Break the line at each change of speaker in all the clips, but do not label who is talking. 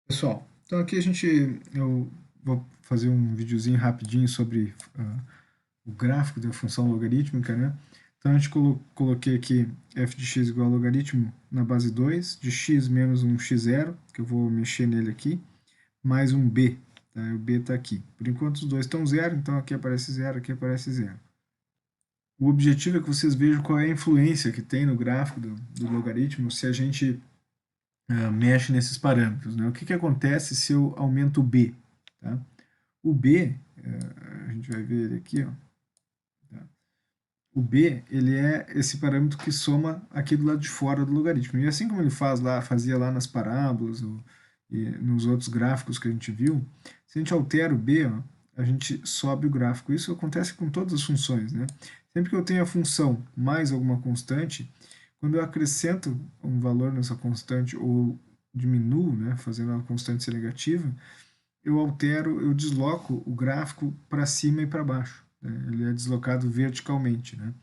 Pessoal, então aqui eu vou fazer um videozinho rapidinho sobre o gráfico da função logarítmica, né? Então a gente coloquei aqui f de x igual a logaritmo na base 2 de x menos um x0, que eu vou mexer nele aqui, mais um b, tá? O b está aqui. Por enquanto os dois estão zero, então aqui aparece zero, aqui aparece zero. O objetivo é que vocês vejam qual é a influência que tem no gráfico do logaritmo se a gente mexe nesses parâmetros, né? O que acontece se eu aumento o b? Tá? O b, a gente vai ver ele aqui, ó, tá? O b, ele é esse parâmetro que soma aqui do lado de fora do logaritmo. E assim como ele fazia lá nas parábolas e nos outros gráficos que a gente viu, se a gente altera o b, ó, a gente sobe o gráfico. Isso acontece com todas as funções, né? Sempre que eu tenho a função mais alguma constante, quando eu acrescento um valor nessa constante ou diminuo, né, fazendo a constante ser negativa, eu desloco o gráfico para cima e para baixo, né? Ele é deslocado verticalmente, né?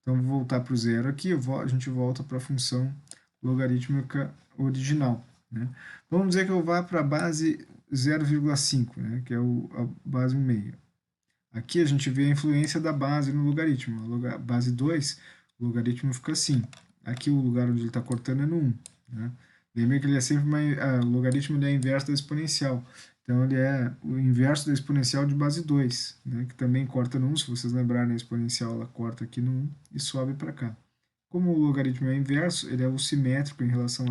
Então, vou voltar para o zero aqui, a gente volta para a função logarítmica original, né? Vamos dizer que eu vá para a base 0,5, né, que é a base 1/2. Aqui a gente vê a influência da base no logaritmo. A base 2, o logaritmo fica assim. Aqui o lugar onde ele está cortando é no 1. Né? Lembra que ele é sempre o logaritmo ele é inverso da exponencial. Então ele é o inverso da exponencial de base 2, né? Que também corta no 1. Se vocês lembrarem, a exponencial ela corta aqui no 1 e sobe para cá. Como o logaritmo é inverso, ele é o simétrico em relação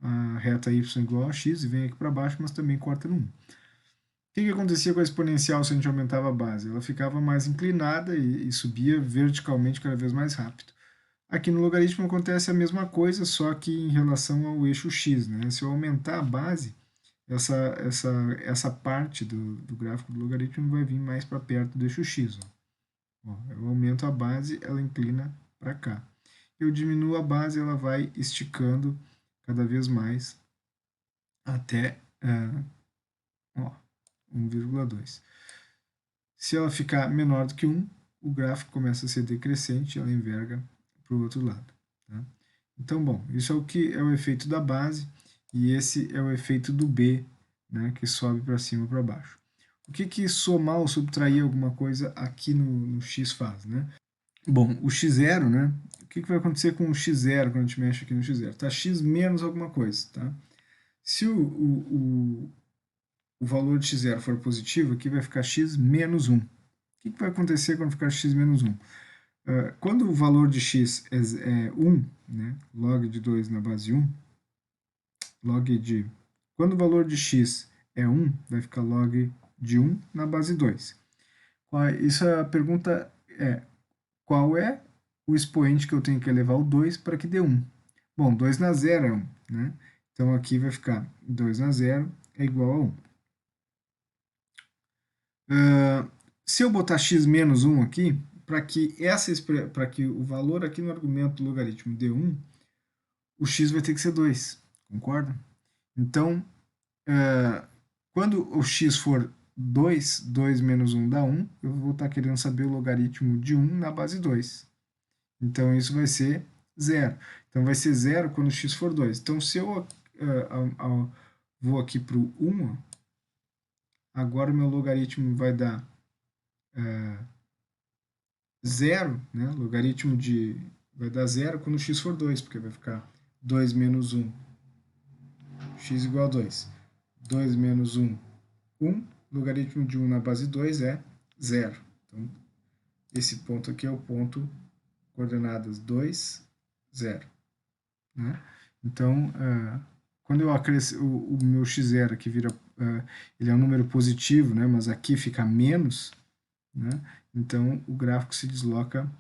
à reta y igual a x e vem aqui para baixo, mas também corta no 1. O que acontecia com a exponencial se a gente aumentava a base? Ela ficava mais inclinada e subia verticalmente cada vez mais rápido. Aqui no logaritmo acontece a mesma coisa, só que em relação ao eixo x, né? Se eu aumentar a base, essa, essa, essa parte do gráfico do logaritmo vai vir mais para perto do eixo x. Ó, eu aumento a base, ela inclina para cá. Eu diminuo a base, ela vai esticando cada vez mais até ó, 1,2. Se ela ficar menor do que 1, o gráfico começa a ser decrescente e ela enverga para o outro lado. Tá? Então, bom, isso é o que é o efeito da base e esse é o efeito do B, né, que sobe para cima ou para baixo. O que somar ou subtrair alguma coisa aqui no x faz? Né? Bom, o x0, né, o que vai acontecer com o x0 quando a gente mexe aqui no x0? Está x menos alguma coisa. Tá? Se o valor de x0 for positivo, aqui vai ficar x menos 1. O que vai acontecer quando ficar x menos 1? Quando o valor de x é 1, né, log de 2 na base 1, quando o valor de x é 1, vai ficar log de 1 na base 2. Isso a pergunta é, qual é o expoente que eu tenho que elevar o 2 para que dê 1? Bom, 2 na 0 é 1, né? Então aqui vai ficar 2 na 0 é igual a 1. Se eu botar x menos 1 aqui, para que o valor aqui no argumento do logaritmo dê 1, o x vai ter que ser 2, concorda? Então, quando o x for 2, 2 menos 1 dá 1, eu vou estar querendo saber o logaritmo de 1 na base 2. Então, isso vai ser 0. Então, vai ser 0 quando o x for 2. Então, se eu vou aqui para o 1, agora o meu logaritmo vai dar 0, né? Logaritmo vai dar 0 quando x for 2, porque vai ficar 2 menos 1, x igual a 2. 2 menos 1, 1. Logaritmo de 1 na base 2 é 0. Então, esse ponto aqui é o ponto coordenadas 2, 0. Né? Então, quando eu acresço o meu x0 aqui vira, ele é um número positivo, né? Mas aqui fica menos, né? Então o gráfico se desloca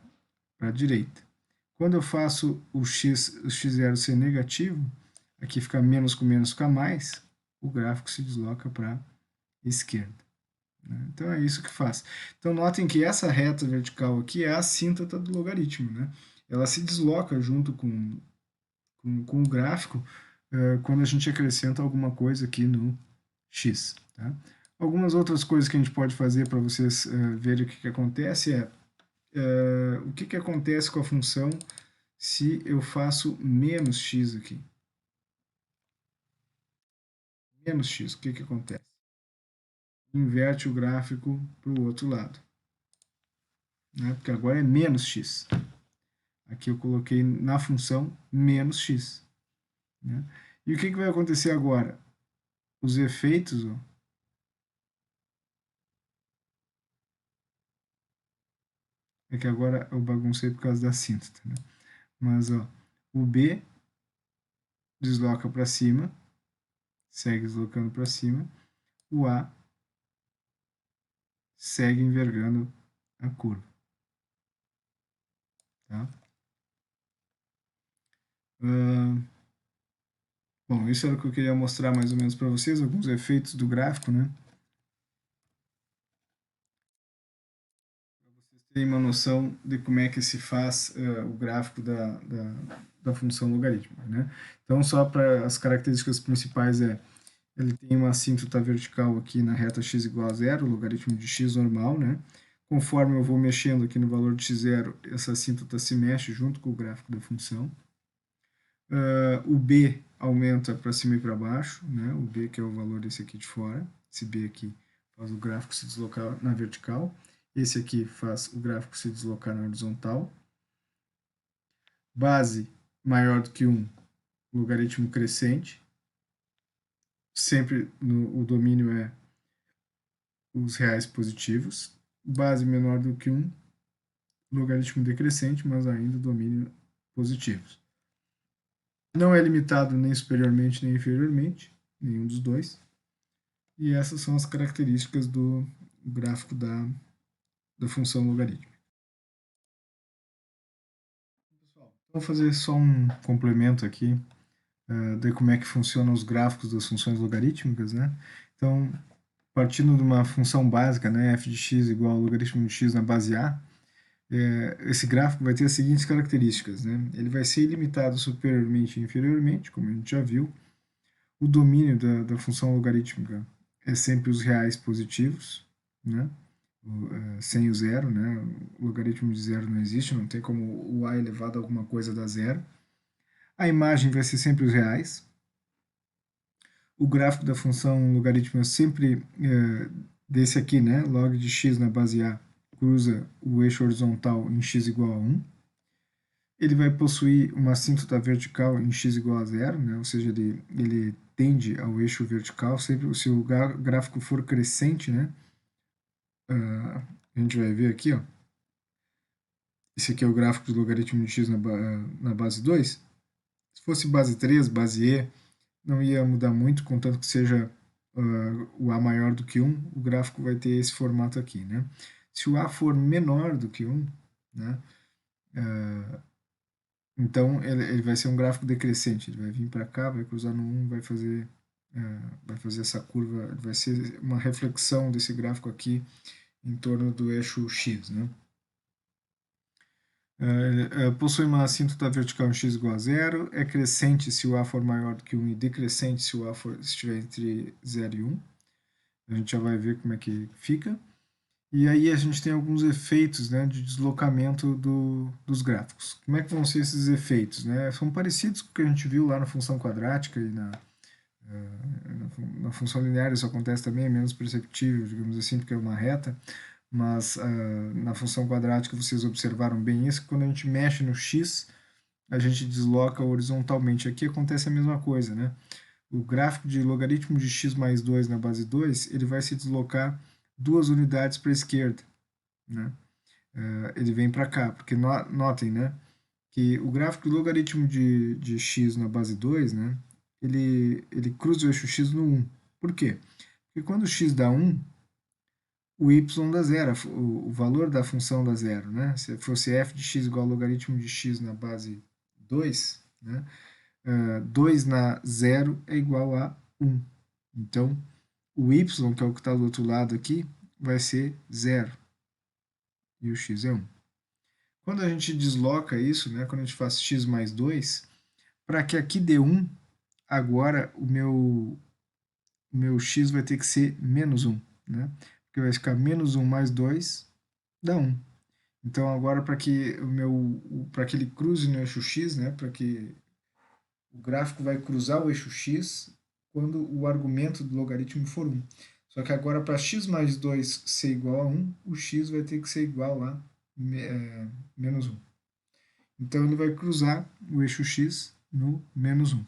para a direita. Quando eu faço o x0 ser negativo, aqui fica menos com menos fica mais, o gráfico se desloca para a esquerda. Né? Então é isso que faz. Então notem que essa reta vertical aqui é a assíntota do logaritmo. Né? Ela se desloca junto com o gráfico quando a gente acrescenta alguma coisa aqui no x. Tá? Algumas outras coisas que a gente pode fazer para vocês verem o que acontece o que acontece com a função se eu faço menos x aqui. menos x, o que que acontece? Inverte o gráfico para o outro lado, né? Porque agora é menos x. Aqui eu coloquei na função menos x, né? E o que que vai acontecer agora? Os efeitos, ó, é que agora eu baguncei por causa da síntese, né? Mas ó, o B desloca para cima, segue deslocando para cima, o A segue envergando a curva, tá? Bom, isso era o que eu queria mostrar mais ou menos para vocês, alguns efeitos do gráfico, né? Para vocês terem uma noção de como é que se faz o gráfico da função logarítmica, né? Então, só para as características principais ele tem uma assíntota vertical aqui na reta x igual a zero, logaritmo de x normal, né? Conforme eu vou mexendo aqui no valor de x0, essa assíntota se mexe junto com o gráfico da função. O B aumenta para cima e para baixo, né? O B que é o valor desse aqui de fora, esse B aqui faz o gráfico se deslocar na vertical, esse aqui faz o gráfico se deslocar na horizontal. Base maior do que 1, logaritmo crescente, sempre o domínio é os reais positivos. Base menor do que 1, logaritmo decrescente, mas ainda domínio positivos. Não é limitado nem superiormente nem inferiormente, nenhum dos dois. E essas são as características do gráfico da função logarítmica. Pessoal, vou fazer só um complemento aqui de como é que funcionam os gráficos das funções logarítmicas, né? Então, partindo de uma função básica, né, f de x igual ao logaritmo de x na base a, esse gráfico vai ter as seguintes características, né? Ele vai ser ilimitado superiormente e inferiormente, como a gente já viu. O domínio da função logarítmica é sempre os reais positivos, né? Sem o zero, né? O logaritmo de zero não existe, não tem como o a elevado a alguma coisa dar zero. A imagem vai ser sempre os reais. O gráfico da função logarítmica é sempre desse aqui, né? Log de x na base a cruza o eixo horizontal em x igual a 1. Ele vai possuir uma assíntota vertical em x igual a zero, né? Ou seja, ele tende ao eixo vertical, sempre se o gráfico for crescente, né? A gente vai ver aqui, ó. Esse aqui é o gráfico do logaritmo de x na base 2. Se fosse base 3, base e, não ia mudar muito, contanto que seja o a maior do que 1, o gráfico vai ter esse formato aqui, né? Se o a for menor do que 1, né? Então ele vai ser um gráfico decrescente, ele vai vir para cá, vai cruzar no 1, vai fazer essa curva, vai ser uma reflexão desse gráfico aqui em torno do eixo x, né? Possui uma assíntota vertical em x igual a zero, é crescente se o a for maior do que 1 e decrescente se o a estiver entre 0 e 1. A gente já vai ver como é que fica. E aí a gente tem alguns efeitos, né, de deslocamento dos gráficos. Como é que vão ser esses efeitos? Né? São parecidos com o que a gente viu lá na função quadrática e na função linear isso acontece também, é menos perceptível, digamos assim, porque é uma reta, mas na função quadrática vocês observaram bem isso, que quando a gente mexe no x, a gente desloca horizontalmente. Aqui acontece a mesma coisa, né? O gráfico de logaritmo de x mais 2 na base 2, ele vai se deslocar 2 unidades para a esquerda, né? Ele vem para cá, porque notem, né, que o gráfico do logaritmo de x na base 2, né, ele cruza o eixo x no 1. Por quê? Porque quando x dá 1, o y dá zero, o valor da função dá zero, né? Se fosse f de x igual ao logaritmo de x na base 2, né, 2 na 0 é igual a 1. Então, o y, que é o que está do outro lado aqui, vai ser 0. E o x é 1. Quando a gente desloca isso, né, quando a gente faz x mais 2, para que aqui dê 1, agora o meu x vai ter que ser menos 1. Né? Porque vai ficar menos 1 mais 2 dá 1. Então agora para que ele cruze no eixo x, né, para que o gráfico vai cruzar o eixo x quando o argumento do logaritmo for 1. Só que agora, para x mais 2 ser igual a 1, o x vai ter que ser igual a menos 1. Então, ele vai cruzar o eixo x no menos 1.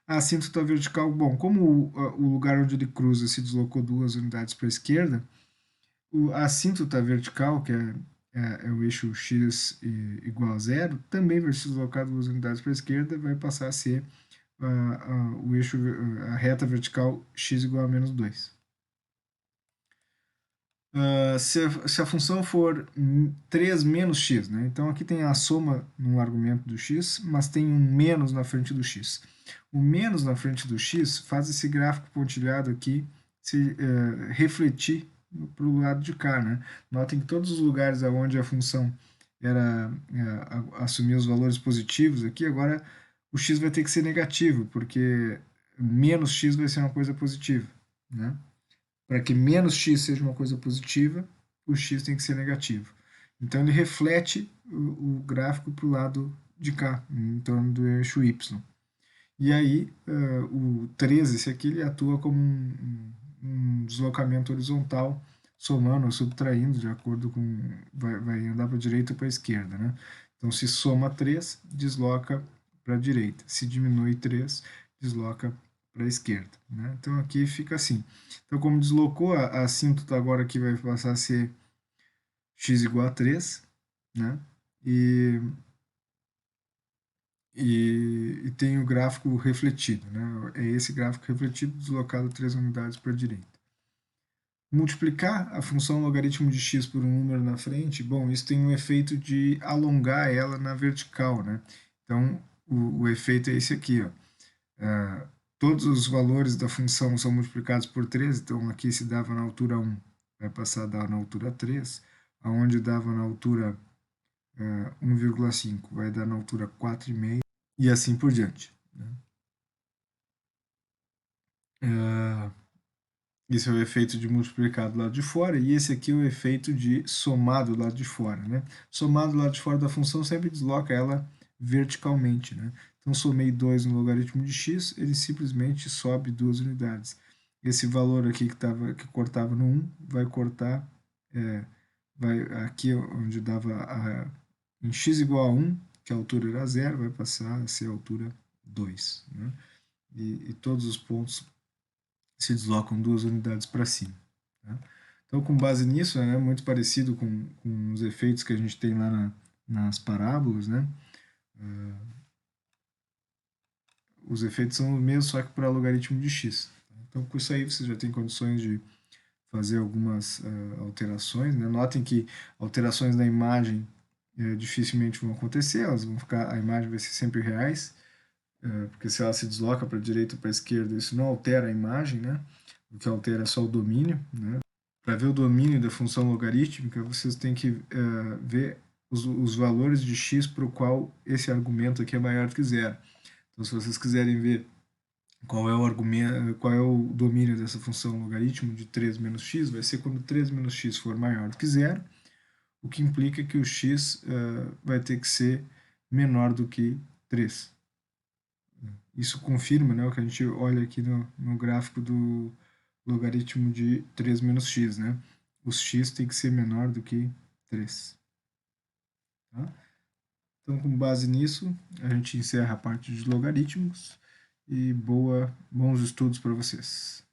A assíntota vertical, bom, como o lugar onde ele cruza se deslocou 2 unidades para a esquerda, a assíntota vertical, que é o eixo x igual a 0, também vai se deslocar 2 unidades para a esquerda, vai passar a ser o eixo, a reta vertical x igual a menos 2. Se a função for 3 menos x, né? Então aqui tem a soma no argumento do x, mas tem um menos na frente do x. O menos na frente do x faz esse gráfico pontilhado aqui se refletir para o lado de cá, né? Notem que todos os lugares onde a função era assumir os valores positivos aqui, agora o x vai ter que ser negativo, porque menos x vai ser uma coisa positiva, né? Para que menos x seja uma coisa positiva, o x tem que ser negativo. Então ele reflete o gráfico para o lado de cá, em torno do eixo y. E aí o 13, esse aqui, ele atua como um deslocamento horizontal, somando ou subtraindo, de acordo com... vai andar para a direita ou para a esquerda, né? Então, se soma 3, desloca para a direita. Se diminui 3, desloca para a esquerda, né? Então, aqui fica assim. Então, como deslocou, a assíntota agora aqui vai passar a ser x igual a 3, né? E tem o gráfico refletido, né? É esse gráfico refletido deslocado 3 unidades para a direita. Multiplicar a função logaritmo de x por um número na frente, bom, isso tem um efeito de alongar ela na vertical, né? Então, o efeito é esse aqui, ó. Todos os valores da função são multiplicados por 3, então aqui se dava na altura 1, vai passar a dar na altura 3, aonde dava na altura 1,5, vai dar na altura 4,5, e assim por diante, né? Esse é o efeito de multiplicado do lado de fora, e esse aqui é o efeito de somado do lado de fora, né? Somado do lado de fora da função sempre desloca ela verticalmente, né? Então, somei 2 no logaritmo de x, ele simplesmente sobe 2 unidades. Esse valor aqui que cortava no 1, vai cortar, vai aqui onde dava em x igual a 1, que a altura era 0, vai passar a ser a altura 2, né? E todos os pontos se deslocam 2 unidades para cima, tá? Então, com base nisso, é muito parecido com os efeitos que a gente tem lá nas parábolas, né? Os efeitos são os mesmos, só que para logaritmo de x. Então, com isso aí, você já tem condições de fazer algumas alterações, né? Notem que alterações na imagem dificilmente vão acontecer, elas vão ficar, a imagem vai ser sempre reais, porque se ela se desloca para a direita ou para a esquerda, isso não altera a imagem, né? O que altera é só o domínio, né? Para ver o domínio da função logarítmica, vocês têm que ver os valores de x para o qual esse argumento aqui é maior do que zero. Então, se vocês quiserem ver qual é o argumento, qual é o domínio dessa função logaritmo de 3 menos x, vai ser quando 3 menos x for maior do que zero, o que implica que o x vai ter que ser menor do que 3. Isso confirma, né, o que a gente olha aqui no gráfico do logaritmo de 3 menos x, né? Os x tem que ser menor do que 3. Tá? Então, com base nisso, a gente encerra a parte de logaritmos e bons estudos para vocês.